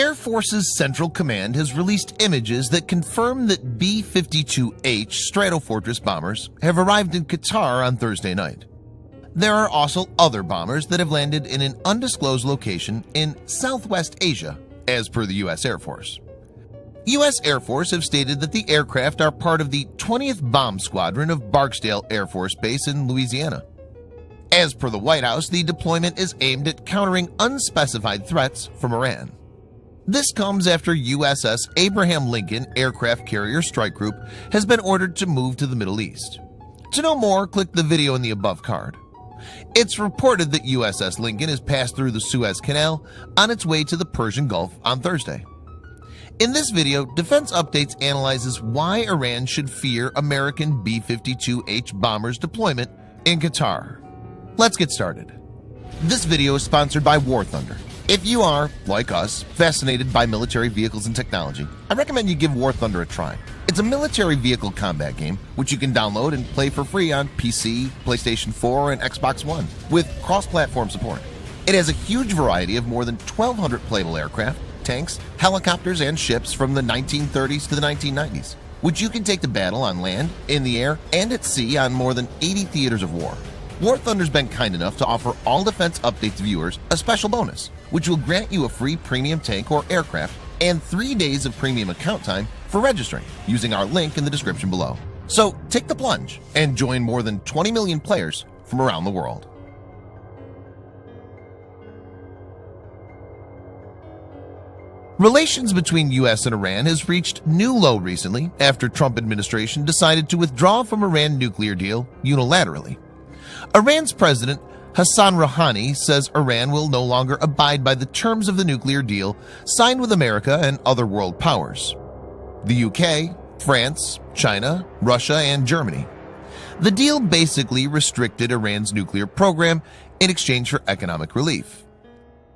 Air Force's Central Command has released images that confirm that B-52H Stratofortress bombers have arrived in Qatar on Thursday night. There are also other bombers that have landed in an undisclosed location in Southwest Asia, as per the U.S. Air Force. U.S. Air Force have stated that the aircraft are part of the 20th Bomb Squadron of Barksdale Air Force Base in Louisiana. As per the White House, the deployment is aimed at countering unspecified threats from Iran. This comes after USS Abraham Lincoln Aircraft Carrier Strike Group has been ordered to move to the Middle East. To know more, click the video in the above card. It's reported that USS Lincoln has passed through the Suez Canal on its way to the Persian Gulf on Thursday. In this video, Defense Updates analyzes why Iran should fear American B-52H bombers' deployment in Qatar. Let's get started. This video is sponsored by War Thunder. If you are, like us, fascinated by military vehicles and technology, I recommend you give War Thunder a try. It's a military vehicle combat game which you can download and play for free on PC, PlayStation 4, and Xbox One with cross-platform support. It has a huge variety of more than 1,200 playable aircraft, tanks, helicopters, and ships from the 1930s to the 1990s, which you can take to battle on land, in the air, and at sea on more than 80 theaters of war. War Thunder's been kind enough to offer all Defense Updates viewers a special bonus, which will grant you a free premium tank or aircraft and 3 days of premium account time for registering using our link in the description below. So take the plunge and join more than 20 million players from around the world. Relations between US and Iran has reached new low recently after Trump administration decided to withdraw from Iran nuclear deal unilaterally. Iran's president Hassan Rouhani says Iran will no longer abide by the terms of the nuclear deal signed with America and other world powers: the UK, France, China, Russia, and Germany. The deal basically restricted Iran's nuclear program in exchange for economic relief.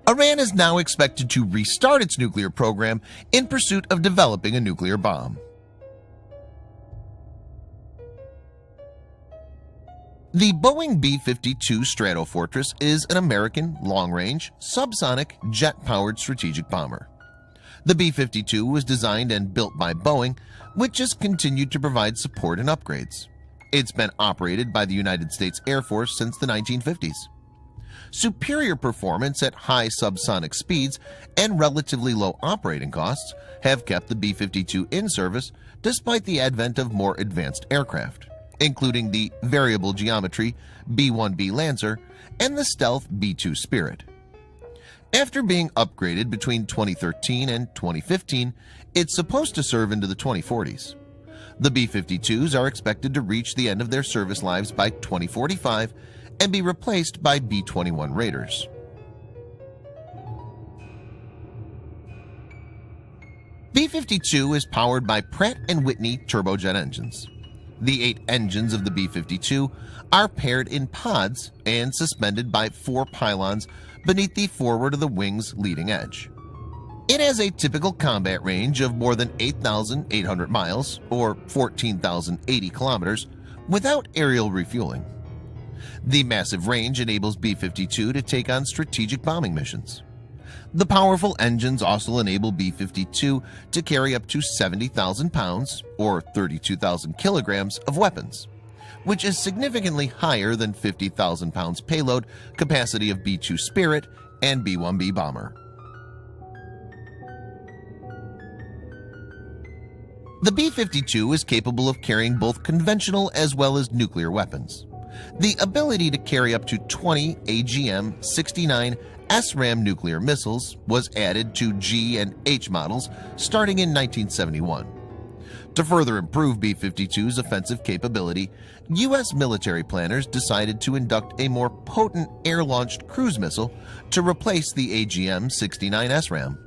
Iran is now expected to restart its nuclear program in pursuit of developing a nuclear bomb. The Boeing B-52 Stratofortress is an American long-range, subsonic, jet-powered strategic bomber. The B-52 was designed and built by Boeing, which has continued to provide support and upgrades. It's been operated by the United States Air Force since the 1950s. Superior performance at high subsonic speeds and relatively low operating costs have kept the B-52 in service despite the advent of more advanced aircraft, including the variable geometry B-1B Lancer and the stealth B-2 Spirit. After being upgraded between 2013 and 2015, it's supposed to serve into the 2040s. The B-52s are expected to reach the end of their service lives by 2045 and be replaced by B-21 Raiders. B-52 is powered by Pratt & Whitney turbojet engines. The 8 engines of the B-52 are paired in pods and suspended by 4 pylons beneath the forward of the wing's leading edge. It has a typical combat range of more than 8,800 miles or 14,080 kilometers without aerial refueling. The massive range enables B-52 to take on strategic bombing missions. The powerful engines also enable B-52 to carry up to 70,000 pounds or 32,000 kilograms of weapons, which is significantly higher than 50,000 pounds payload capacity of B-2 Spirit and B-1B bomber. The B-52 is capable of carrying both conventional as well as nuclear weapons. The ability to carry up to 20 AGM-69 SRAM nuclear missiles was added to G and H models starting in 1971. To further improve B-52's offensive capability, U.S. military planners decided to induct a more potent air-launched cruise missile to replace the AGM-69 SRAM.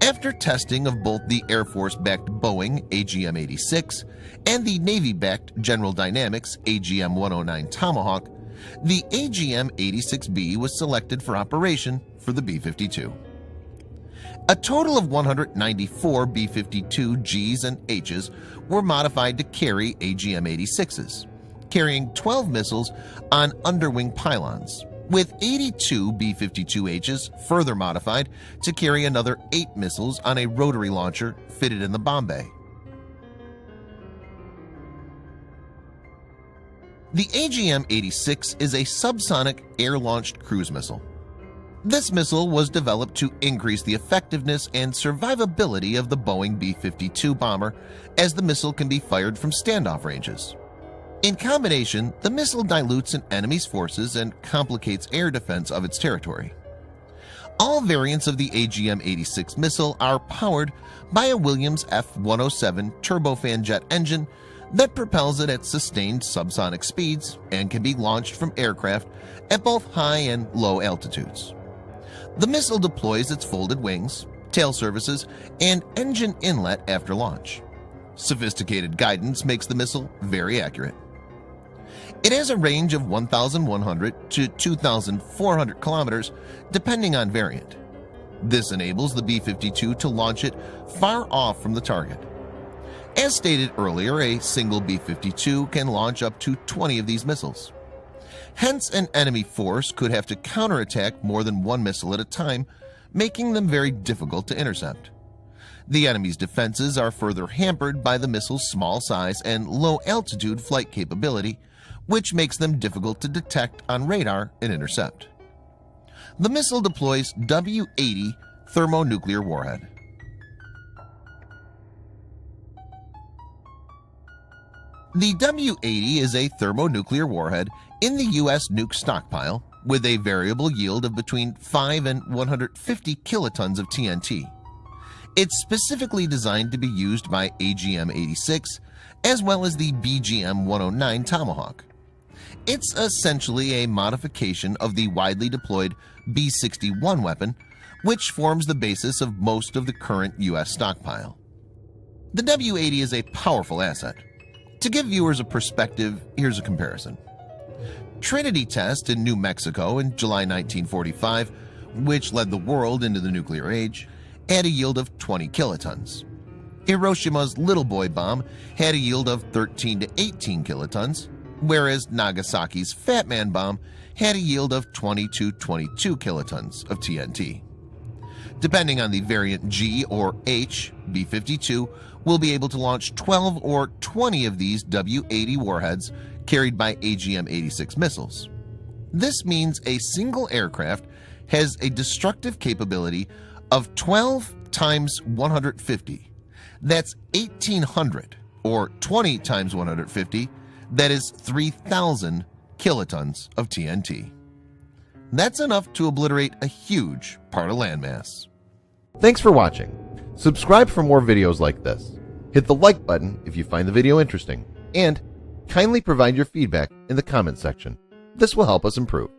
After testing of both the Air Force-backed Boeing AGM-86 and the Navy-backed General Dynamics AGM-109 Tomahawk, the AGM-86B was selected for operation for the B-52. A total of 194 B-52 Gs and Hs were modified to carry AGM-86s, carrying 12 missiles on underwing pylons, with 82 B-52Hs further modified to carry another 8 missiles on a rotary launcher fitted in the bomb bay. The AGM-86 is a subsonic air-launched cruise missile. This missile was developed to increase the effectiveness and survivability of the Boeing B-52 bomber, as the missile can be fired from standoff ranges. In combination, the missile dilutes an enemy's forces and complicates air defense of its territory. All variants of the AGM-86 missile are powered by a Williams F-107 turbofan jet engine that propels it at sustained subsonic speeds and can be launched from aircraft at both high and low altitudes. The missile deploys its folded wings, tail services, and engine inlet after launch. Sophisticated guidance makes the missile very accurate. It has a range of 1,100 to 2,400 kilometers depending on variant. This enables the B-52 to launch it far off from the target. As stated earlier, a single B-52 can launch up to 20 of these missiles. Hence, an enemy force could have to counterattack more than one missile at a time, making them very difficult to intercept. The enemy's defenses are further hampered by the missile's small size and low-altitude flight capability, which makes them difficult to detect on radar and intercept. The missile deploys W-80 thermonuclear warhead. The W-80 is a thermonuclear warhead in the U.S. nuke stockpile with a variable yield of between 5 and 150 kilotons of TNT. It's specifically designed to be used by AGM-86 as well as the BGM-109 Tomahawk. It's essentially a modification of the widely deployed B-61 weapon, which forms the basis of most of the current U.S. stockpile. The W-80 is a powerful asset. To give viewers a perspective, here's a comparison. Trinity test in New Mexico in July 1945, which led the world into the nuclear age, had a yield of 20 kilotons. Hiroshima's Little Boy bomb had a yield of 13 to 18 kilotons, whereas Nagasaki's Fat Man bomb had a yield of 20 to 22 kilotons of TNT. Depending on the variant G or H, B-52 will be able to launch 12 or 20 of these W-80 warheads carried by AGM-86 missiles. This means a single aircraft has a destructive capability of 12 times 150. That's 1,800, or 20 times 150, that is 3,000 kilotons of TNT. That's enough to obliterate a huge part of landmass. Thanks for watching. Subscribe for more videos like this. Hit the like button if you find the video interesting, and kindly provide your feedback in the comment section. This will help us improve.